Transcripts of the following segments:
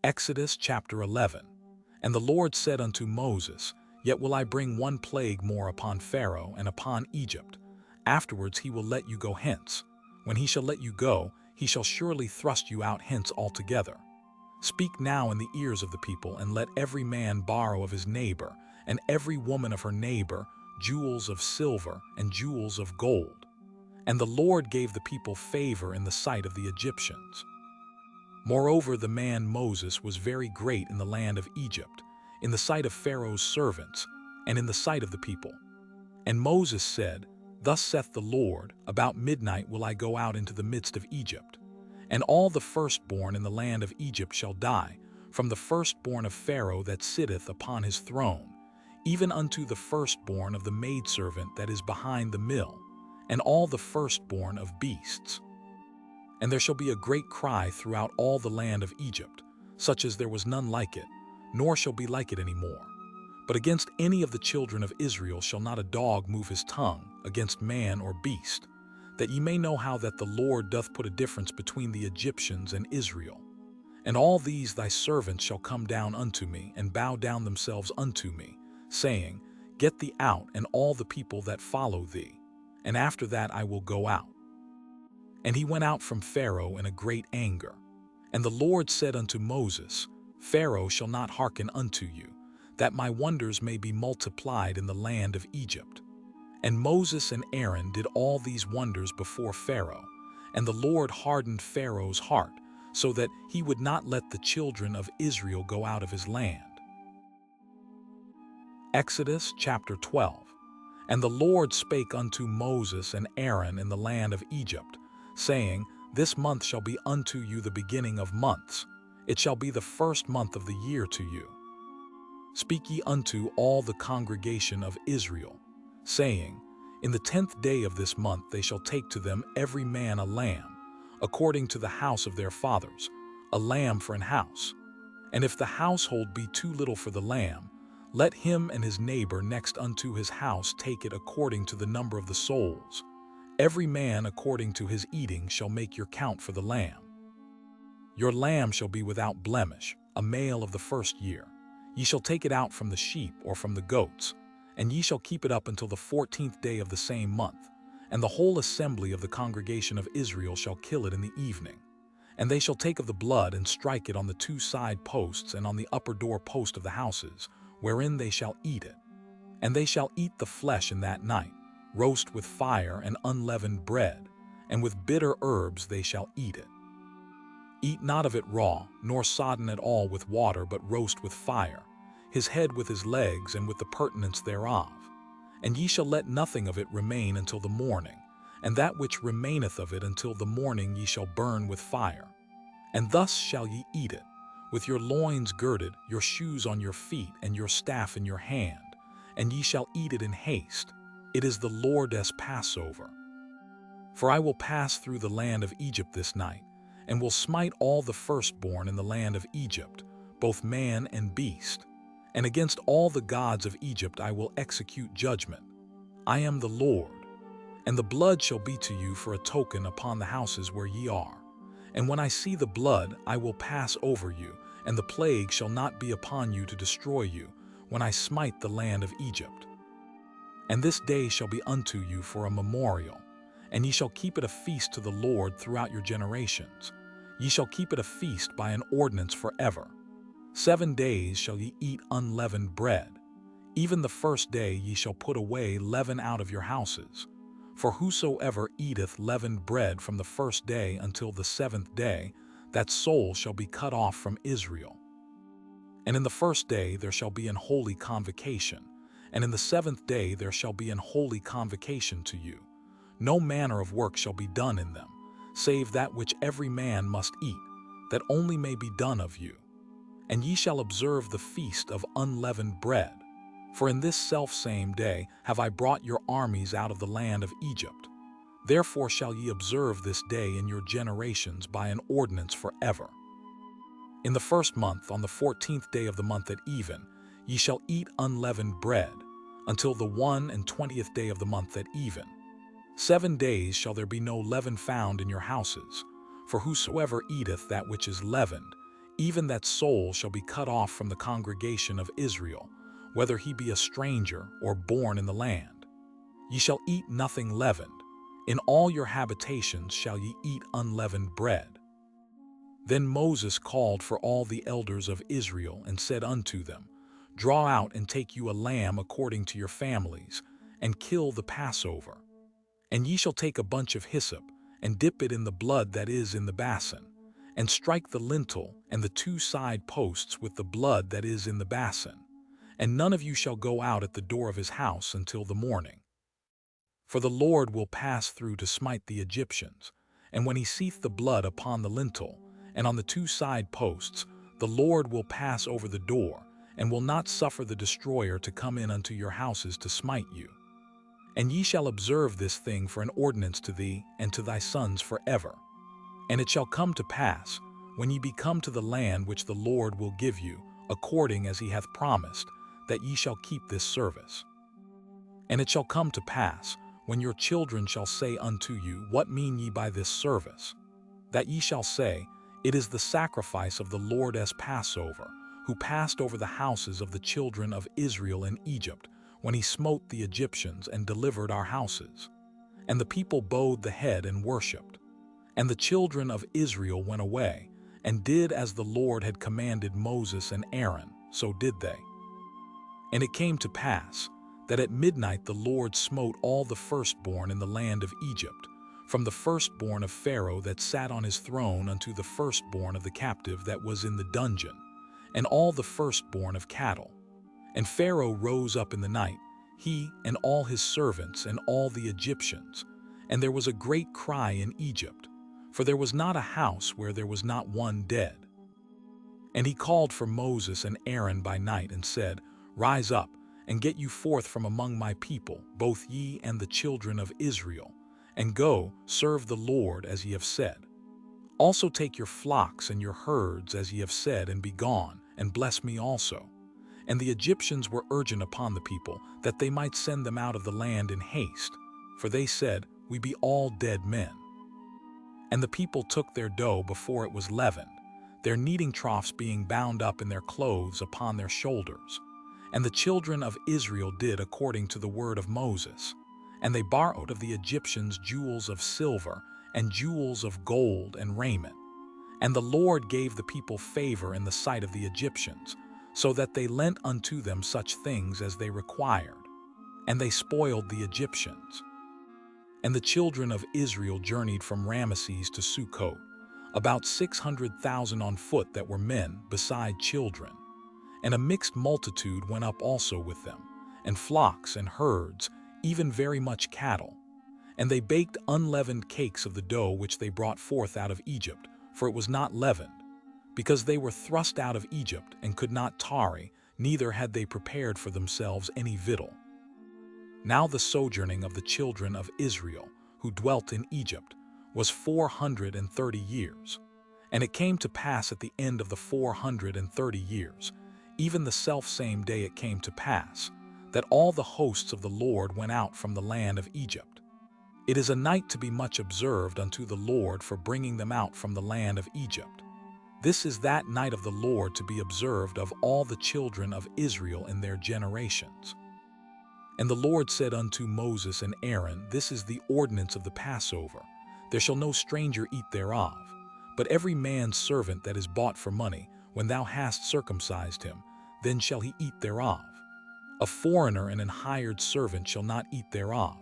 Exodus chapter 11. And the Lord said unto Moses, Yet will I bring one plague more upon Pharaoh and upon Egypt. Afterwards he will let you go hence. When he shall let you go, he shall surely thrust you out hence altogether. Speak now in the ears of the people, and let every man borrow of his neighbor, and every woman of her neighbor, jewels of silver and jewels of gold. And the Lord gave the people favor in the sight of the Egyptians. Moreover, the man Moses was very great in the land of Egypt, in the sight of Pharaoh's servants, and in the sight of the people. And Moses said, Thus saith the Lord, About midnight will I go out into the midst of Egypt. And all the firstborn in the land of Egypt shall die, from the firstborn of Pharaoh that sitteth upon his throne, even unto the firstborn of the maidservant that is behind the mill, and all the firstborn of beasts. And there shall be a great cry throughout all the land of Egypt, such as there was none like it, nor shall be like it any more. But against any of the children of Israel shall not a dog move his tongue against man or beast, that ye may know how that the Lord doth put a difference between the Egyptians and Israel. And all these thy servants shall come down unto me, and bow down themselves unto me, saying, Get thee out, and all the people that follow thee, and after that I will go out. And he went out from Pharaoh in a great anger. And the Lord said unto Moses, Pharaoh shall not hearken unto you, that my wonders may be multiplied in the land of Egypt. And Moses and Aaron did all these wonders before Pharaoh, and the Lord hardened Pharaoh's heart, so that he would not let the children of Israel go out of his land. Exodus chapter 12. And the Lord spake unto Moses and Aaron in the land of Egypt, saying, This month shall be unto you the beginning of months. It shall be the first month of the year to you. Speak ye unto all the congregation of Israel, saying, In the 10th day of this month they shall take to them every man a lamb, according to the house of their fathers, a lamb for an house. And if the household be too little for the lamb, let him and his neighbor next unto his house take it according to the number of the souls. Every man according to his eating shall make your count for the lamb. Your lamb shall be without blemish, a male of the first year. Ye shall take it out from the sheep or from the goats, and ye shall keep it up until the 14th day of the same month. And the whole assembly of the congregation of Israel shall kill it in the evening. And they shall take of the blood and strike it on the two side posts and on the upper door post of the houses, wherein they shall eat it. And they shall eat the flesh in that night, roast with fire and unleavened bread, and with bitter herbs they shall eat it. Eat not of it raw, nor sodden at all with water, but roast with fire, his head with his legs and with the purtenance thereof. And ye shall let nothing of it remain until the morning, and that which remaineth of it until the morning ye shall burn with fire. And thus shall ye eat it, with your loins girded, your shoes on your feet, and your staff in your hand, and ye shall eat it in haste. It is the Lord's Passover. For I will pass through the land of Egypt this night, and will smite all the firstborn in the land of Egypt, both man and beast. And against all the gods of Egypt I will execute judgment. I am the Lord. And the blood shall be to you for a token upon the houses where ye are. And when I see the blood, I will pass over you, and the plague shall not be upon you to destroy you, when I smite the land of Egypt. And this day shall be unto you for a memorial, and ye shall keep it a feast to the Lord throughout your generations. Ye shall keep it a feast by an ordinance forever. 7 days shall ye eat unleavened bread. Even the first day ye shall put away leaven out of your houses. For whosoever eateth leavened bread from the first day until the 7th day, that soul shall be cut off from Israel. And in the first day there shall be an holy convocation, and in the 7th day there shall be an holy convocation to you. No manner of work shall be done in them, save that which every man must eat, that only may be done of you. And ye shall observe the feast of unleavened bread. For in this selfsame day have I brought your armies out of the land of Egypt. Therefore shall ye observe this day in your generations by an ordinance forever. In the first month, on the 14th day of the month at even, ye shall eat unleavened bread, until the 21st day of the month at even. 7 days shall there be no leaven found in your houses, for whosoever eateth that which is leavened, even that soul shall be cut off from the congregation of Israel, whether he be a stranger or born in the land. Ye shall eat nothing leavened. In all your habitations shall ye eat unleavened bread. Then Moses called for all the elders of Israel and said unto them, Draw out and take you a lamb according to your families, and kill the Passover. And ye shall take a bunch of hyssop, and dip it in the blood that is in the basin, and strike the lintel and the 2 side posts with the blood that is in the basin. And none of you shall go out at the door of his house until the morning. For the Lord will pass through to smite the Egyptians, and when he seeth the blood upon the lintel, and on the 2 side posts, the Lord will pass over the door, and will not suffer the destroyer to come in unto your houses to smite you. And ye shall observe this thing for an ordinance to thee and to thy sons forever. And it shall come to pass, when ye be come to the land which the Lord will give you, according as he hath promised, that ye shall keep this service. And it shall come to pass, when your children shall say unto you, What mean ye by this service? That ye shall say, It is the sacrifice of the Lord as Passover, who passed over the houses of the children of Israel in Egypt, when he smote the Egyptians and delivered our houses. And the people bowed the head and worshipped. And the children of Israel went away, and did as the Lord had commanded Moses and Aaron, so did they. And it came to pass, that at midnight the Lord smote all the firstborn in the land of Egypt, from the firstborn of Pharaoh that sat on his throne unto the firstborn of the captive that was in the dungeon, and all the firstborn of cattle. And Pharaoh rose up in the night, he and all his servants and all the Egyptians, and there was a great cry in Egypt, for there was not a house where there was not one dead. And he called for Moses and Aaron by night and said, Rise up, and get you forth from among my people, both ye and the children of Israel, and go, serve the Lord as ye have said. Also take your flocks and your herds as ye have said, and be gone, and bless me also. And the Egyptians were urgent upon the people, that they might send them out of the land in haste. For they said, We be all dead men. And the people took their dough before it was leavened, their kneading troughs being bound up in their clothes upon their shoulders. And the children of Israel did according to the word of Moses. And they borrowed of the Egyptians jewels of silver, and jewels of gold and raiment. And the Lord gave the people favor in the sight of the Egyptians, so that they lent unto them such things as they required. And they spoiled the Egyptians. And the children of Israel journeyed from Ramesses to Succoth, about 600,000 on foot that were men, beside children. And a mixed multitude went up also with them, and flocks and herds, even very much cattle. And they baked unleavened cakes of the dough which they brought forth out of Egypt, for it was not leavened, because they were thrust out of Egypt and could not tarry, neither had they prepared for themselves any victual. Now the sojourning of the children of Israel, who dwelt in Egypt, was 430 years. And it came to pass at the end of the 430 years, even the selfsame day it came to pass, that all the hosts of the Lord went out from the land of Egypt. It is a night to be much observed unto the Lord for bringing them out from the land of Egypt. This is that night of the Lord to be observed of all the children of Israel in their generations. And the Lord said unto Moses and Aaron, This is the ordinance of the Passover. There shall no stranger eat thereof, but every man's servant that is bought for money, when thou hast circumcised him, then shall he eat thereof. A foreigner and an hired servant shall not eat thereof.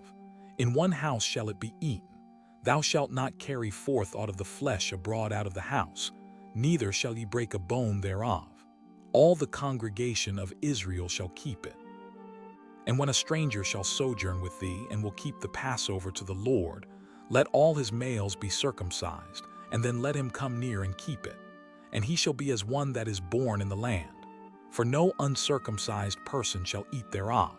In one house shall it be eaten. Thou shalt not carry forth aught of the flesh abroad out of the house, neither shall ye break a bone thereof. All the congregation of Israel shall keep it. And when a stranger shall sojourn with thee, and will keep the Passover to the Lord, let all his males be circumcised, and then let him come near and keep it. And he shall be as one that is born in the land. For no uncircumcised person shall eat thereof.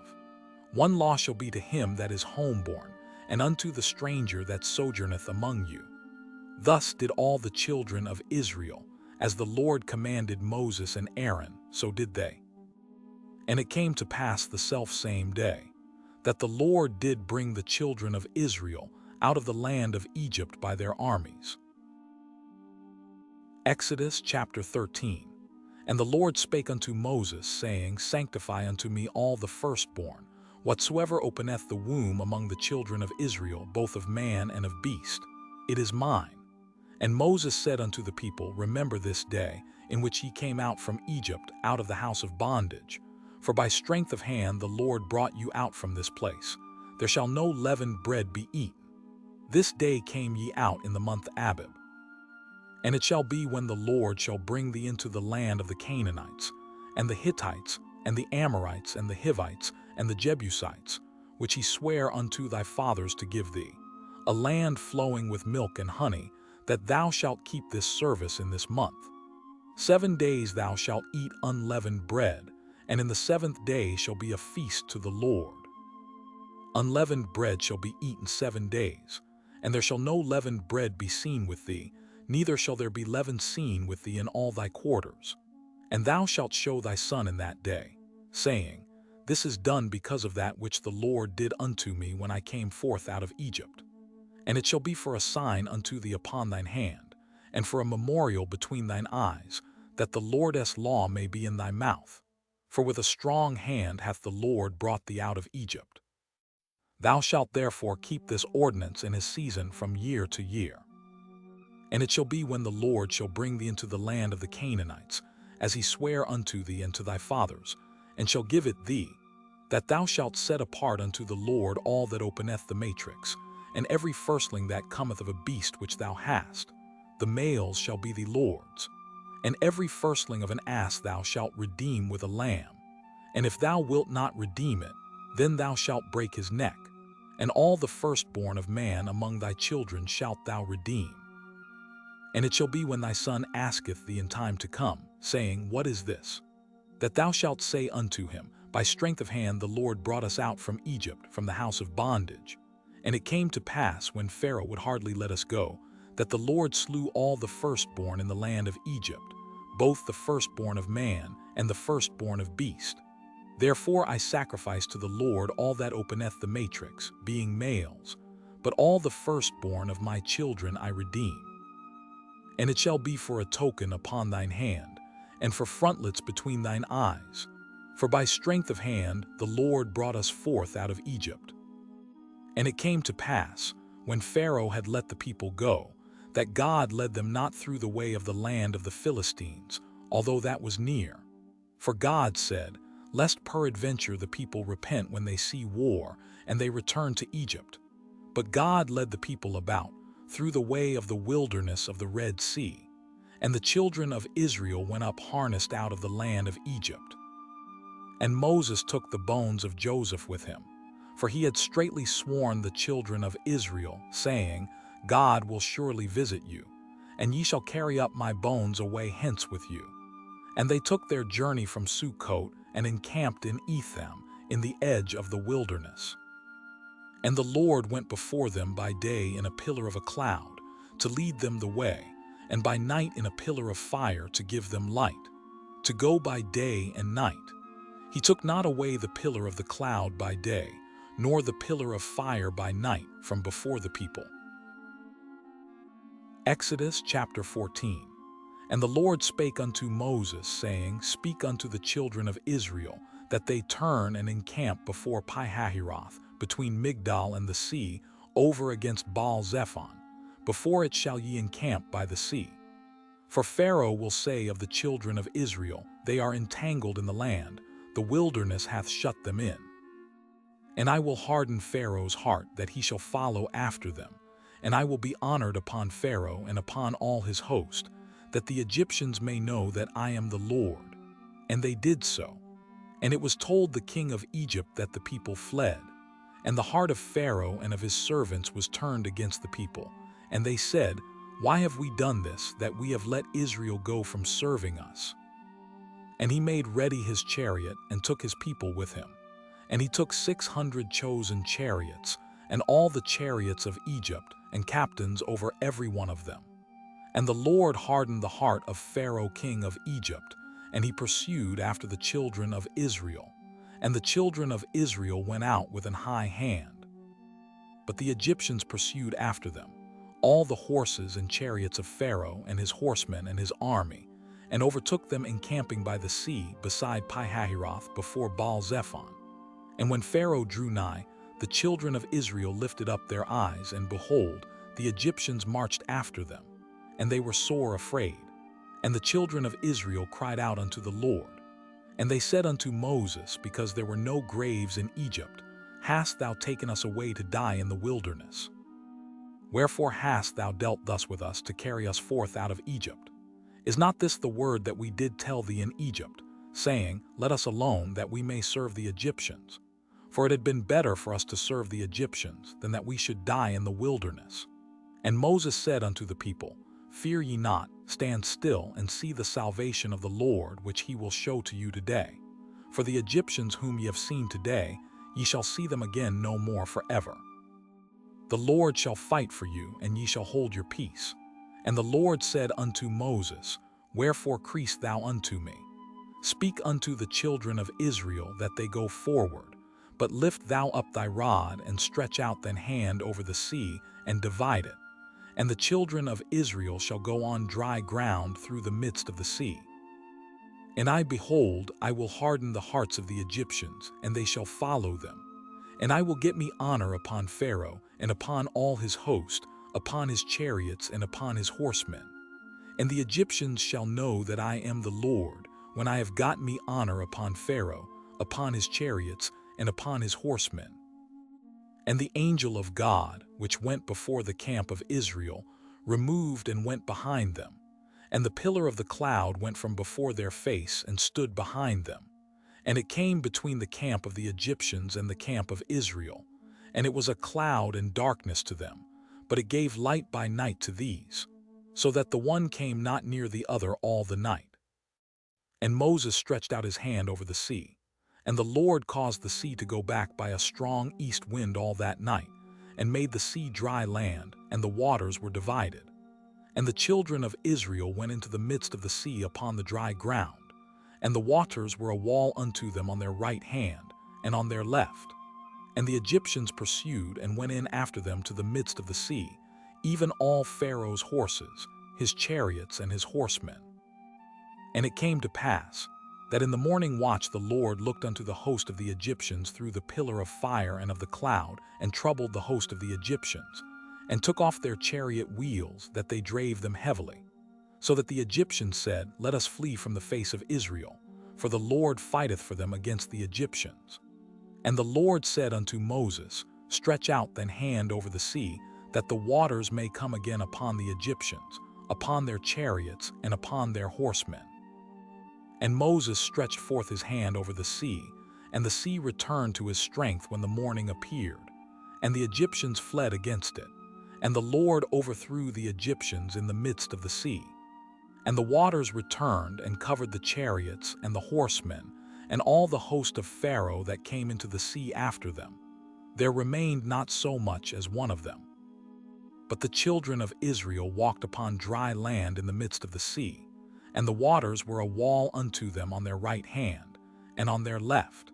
One law shall be to him that is homeborn, and unto the stranger that sojourneth among you. Thus did all the children of Israel, as the Lord commanded Moses and Aaron, so did they. And it came to pass the selfsame day, that the Lord did bring the children of Israel out of the land of Egypt by their armies. Exodus chapter 13. And the Lord spake unto Moses, saying, Sanctify unto me all the firstborn, whatsoever openeth the womb among the children of Israel, both of man and of beast. It is mine. And Moses said unto the people, Remember this day, in which ye came out from Egypt, out of the house of bondage. For by strength of hand the Lord brought you out from this place. There shall no leavened bread be eaten. This day came ye out in the month Abib. And it shall be when the Lord shall bring thee into the land of the Canaanites, and the Hittites, and the Amorites, and the Hivites, and the Jebusites, which he sware unto thy fathers to give thee, a land flowing with milk and honey, that thou shalt keep this service in this month. 7 days thou shalt eat unleavened bread, and in the 7th day shall be a feast to the Lord. Unleavened bread shall be eaten 7 days, and there shall no leavened bread be seen with thee, neither shall there be leaven seen with thee in all thy quarters. And thou shalt show thy son in that day, saying, This is done because of that which the Lord did unto me when I came forth out of Egypt. And it shall be for a sign unto thee upon thine hand, and for a memorial between thine eyes, that the Lord's law may be in thy mouth. For with a strong hand hath the Lord brought thee out of Egypt. Thou shalt therefore keep this ordinance in his season from year to year. And it shall be when the Lord shall bring thee into the land of the Canaanites, as he sware unto thee and to thy fathers, and shall give it thee, that thou shalt set apart unto the Lord all that openeth the matrix, and every firstling that cometh of a beast which thou hast. The males shall be the Lord's. And every firstling of an ass thou shalt redeem with a lamb. And if thou wilt not redeem it, then thou shalt break his neck. And all the firstborn of man among thy children shalt thou redeem. And it shall be when thy son asketh thee in time to come, saying, What is this? That thou shalt say unto him, By strength of hand the Lord brought us out from Egypt, from the house of bondage. And it came to pass, when Pharaoh would hardly let us go, that the Lord slew all the firstborn in the land of Egypt, both the firstborn of man and the firstborn of beast. Therefore I sacrifice to the Lord all that openeth the matrix, being males, but all the firstborn of my children I redeem. And it shall be for a token upon thine hand, and for frontlets between thine eyes. For by strength of hand the Lord brought us forth out of Egypt. And it came to pass, when Pharaoh had let the people go, that God led them not through the way of the land of the Philistines, although that was near. For God said, Lest peradventure the people repent when they see war, and they return to Egypt. But God led the people about, through the way of the wilderness of the Red Sea. And the children of Israel went up harnessed out of the land of Egypt. And Moses took the bones of Joseph with him, for he had straitly sworn the children of Israel, saying, God will surely visit you, and ye shall carry up my bones away hence with you. And they took their journey from Sukkot, and encamped in Etham, in the edge of the wilderness. And the Lord went before them by day in a pillar of a cloud, to lead them the way, and by night in a pillar of fire to give them light, to go by day and night. He took not away the pillar of the cloud by day, nor the pillar of fire by night from before the people. Exodus chapter 14. And the Lord spake unto Moses, saying, Speak unto the children of Israel, that they turn and encamp before Pi-hahiroth, between Migdal and the sea, over against Baal-zephon. Before it shall ye encamp by the sea. For Pharaoh will say of the children of Israel, They are entangled in the land, the wilderness hath shut them in. And I will harden Pharaoh's heart, that he shall follow after them. And I will be honored upon Pharaoh and upon all his host, that the Egyptians may know that I am the Lord. And they did so. And it was told the king of Egypt that the people fled. And the heart of Pharaoh and of his servants was turned against the people. And they said, Why have we done this, that we have let Israel go from serving us? And he made ready his chariot, and took his people with him. And he took 600 chosen chariots, and all the chariots of Egypt, and captains over every one of them. And the Lord hardened the heart of Pharaoh king of Egypt, and he pursued after the children of Israel. And the children of Israel went out with an high hand. But the Egyptians pursued after them, all the horses and chariots of Pharaoh and his horsemen and his army, and overtook them encamping by the sea beside Pi-hahiroth before Baal-zephon. And when Pharaoh drew nigh, the children of Israel lifted up their eyes, and behold, the Egyptians marched after them, and they were sore afraid. And the children of Israel cried out unto the Lord. And they said unto Moses, because there were no graves in Egypt, hast thou taken us away to die in the wilderness? Wherefore hast thou dealt thus with us to carry us forth out of Egypt? Is not this the word that we did tell thee in Egypt, saying, Let us alone, that we may serve the Egyptians? For it had been better for us to serve the Egyptians than that we should die in the wilderness. And Moses said unto the people, Fear ye not, stand still, and see the salvation of the Lord, which he will show to you today. For the Egyptians whom ye have seen today, ye shall see them again no more forever. The Lord shall fight for you, and ye shall hold your peace. And the Lord said unto Moses, Wherefore criest thou unto me? Speak unto the children of Israel that they go forward, but lift thou up thy rod, and stretch out thine hand over the sea, and divide it. And the children of Israel shall go on dry ground through the midst of the sea. And behold, I will harden the hearts of the Egyptians, and they shall follow them. And I will get me honor upon Pharaoh, and upon all his host, upon his chariots, and upon his horsemen. And the Egyptians shall know that I am the Lord, when I have gotten me honor upon Pharaoh, upon his chariots, and upon his horsemen. And the angel of God, which went before the camp of Israel, removed and went behind them. And the pillar of the cloud went from before their face and stood behind them. And it came between the camp of the Egyptians and the camp of Israel. And it was a cloud and darkness to them, but it gave light by night to these, so that the one came not near the other all the night. And Moses stretched out his hand over the sea, and the Lord caused the sea to go back by a strong east wind all that night, and made the sea dry land, and the waters were divided. And the children of Israel went into the midst of the sea upon the dry ground, and the waters were a wall unto them on their right hand and on their left. And the Egyptians pursued and went in after them to the midst of the sea, even all Pharaoh's horses, his chariots, and his horsemen. And it came to pass that in the morning watch the Lord looked unto the host of the Egyptians through the pillar of fire and of the cloud, and troubled the host of the Egyptians, and took off their chariot wheels, that they drave them heavily. So that the Egyptians said, Let us flee from the face of Israel, for the Lord fighteth for them against the Egyptians. And the Lord said unto Moses, Stretch out thine hand over the sea, that the waters may come again upon the Egyptians, upon their chariots, and upon their horsemen. And Moses stretched forth his hand over the sea, and the sea returned to his strength when the morning appeared, and the Egyptians fled against it. And the Lord overthrew the Egyptians in the midst of the sea. And the waters returned and covered the chariots and the horsemen, and all the host of Pharaoh that came into the sea after them. There remained not so much as one of them. But the children of Israel walked upon dry land in the midst of the sea, and the waters were a wall unto them on their right hand and on their left.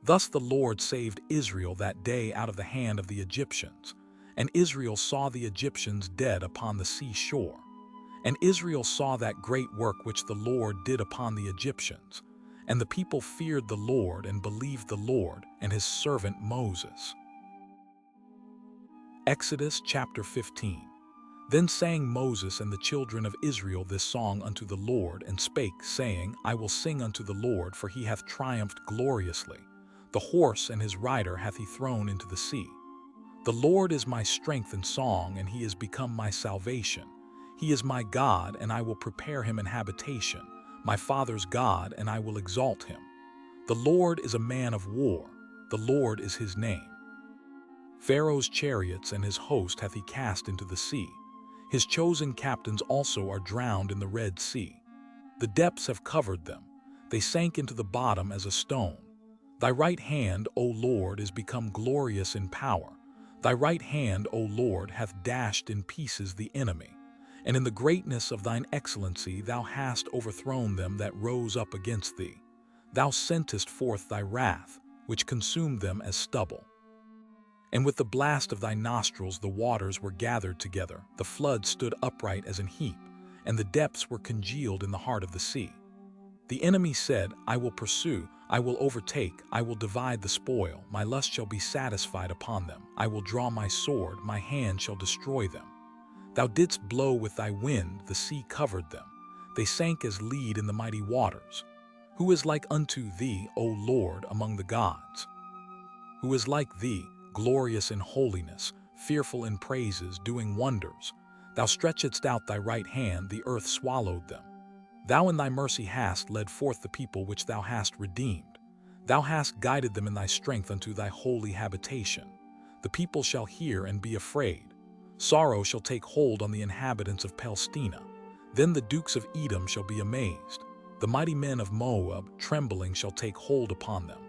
Thus the Lord saved Israel that day out of the hand of the Egyptians. And Israel saw the Egyptians dead upon the sea shore. And Israel saw that great work which the Lord did upon the Egyptians. And the people feared the Lord and believed the Lord and his servant Moses. Exodus chapter 15. Then sang Moses and the children of Israel this song unto the Lord, and spake, saying, I will sing unto the Lord, for he hath triumphed gloriously. The horse and his rider hath he thrown into the sea. The Lord is my strength and song, and he is become my salvation. He is my God, and I will prepare him an habitation, my father's God, and I will exalt him. The Lord is a man of war, the Lord is his name. Pharaoh's chariots and his host hath he cast into the sea. His chosen captains also are drowned in the Red Sea. The depths have covered them, they sank into the bottom as a stone. Thy right hand, O Lord, is become glorious in power. Thy right hand, O Lord, hath dashed in pieces the enemy, and in the greatness of thine excellency thou hast overthrown them that rose up against thee. Thou sentest forth thy wrath, which consumed them as stubble. And with the blast of thy nostrils the waters were gathered together, the flood stood upright as an heap, and the depths were congealed in the heart of the sea. The enemy said, I will pursue, I will overtake, I will divide the spoil, my lust shall be satisfied upon them. I will draw my sword, my hand shall destroy them. Thou didst blow with thy wind, the sea covered them. They sank as lead in the mighty waters. Who is like unto thee, O Lord, among the gods? Who is like thee, glorious in holiness, fearful in praises, doing wonders? Thou stretchedst out thy right hand, the earth swallowed them. Thou in thy mercy hast led forth the people which thou hast redeemed. Thou hast guided them in thy strength unto thy holy habitation. The people shall hear and be afraid. Sorrow shall take hold on the inhabitants of Palestina. Then the dukes of Edom shall be amazed. The mighty men of Moab, trembling, shall take hold upon them.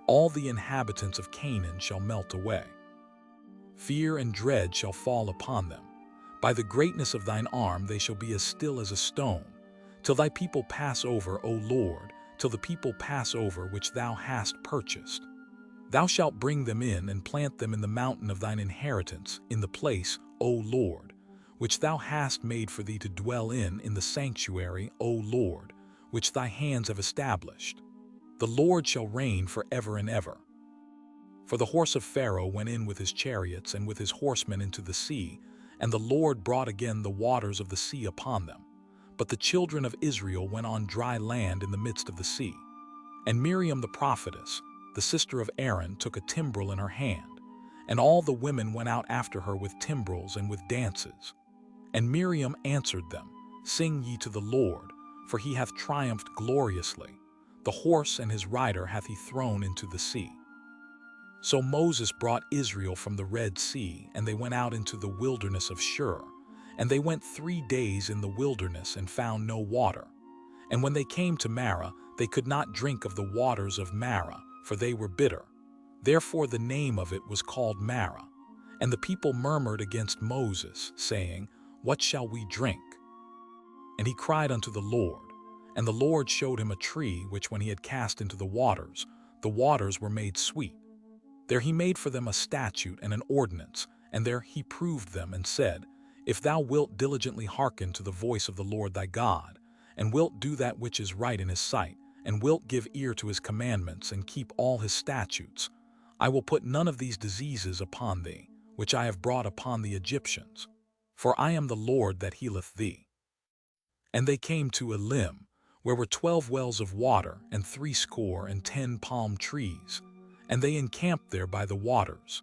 All the inhabitants of Canaan shall melt away. Fear and dread shall fall upon them. By the greatness of thine arm they shall be as still as a stone, till thy people pass over, O Lord, till the people pass over which thou hast purchased. Thou shalt bring them in and plant them in the mountain of thine inheritance, in the place, O Lord, which thou hast made for thee to dwell in the sanctuary, O Lord, which thy hands have established. The Lord shall reign forever and ever. For the horse of Pharaoh went in with his chariots and with his horsemen into the sea, and the Lord brought again the waters of the sea upon them. But the children of Israel went on dry land in the midst of the sea. And Miriam the prophetess, the sister of Aaron, took a timbrel in her hand, and all the women went out after her with timbrels and with dances. And Miriam answered them, Sing ye to the Lord, for he hath triumphed gloriously. The horse and his rider hath he thrown into the sea. So Moses brought Israel from the Red Sea, and they went out into the wilderness of Shur. And they went 3 days in the wilderness and found no water. And when they came to Marah, they could not drink of the waters of Marah, for they were bitter. Therefore the name of it was called Marah. And the people murmured against Moses, saying, What shall we drink? And he cried unto the Lord. And the Lord showed him a tree, which when he had cast into the waters were made sweet. There he made for them a statute and an ordinance, and there he proved them, and said, If thou wilt diligently hearken to the voice of the Lord thy God, and wilt do that which is right in his sight, and wilt give ear to his commandments, and keep all his statutes, I will put none of these diseases upon thee, which I have brought upon the Egyptians. For I am the Lord that healeth thee. And they came to Elim, where were 12 wells of water, and 70 palm trees, and they encamped there by the waters.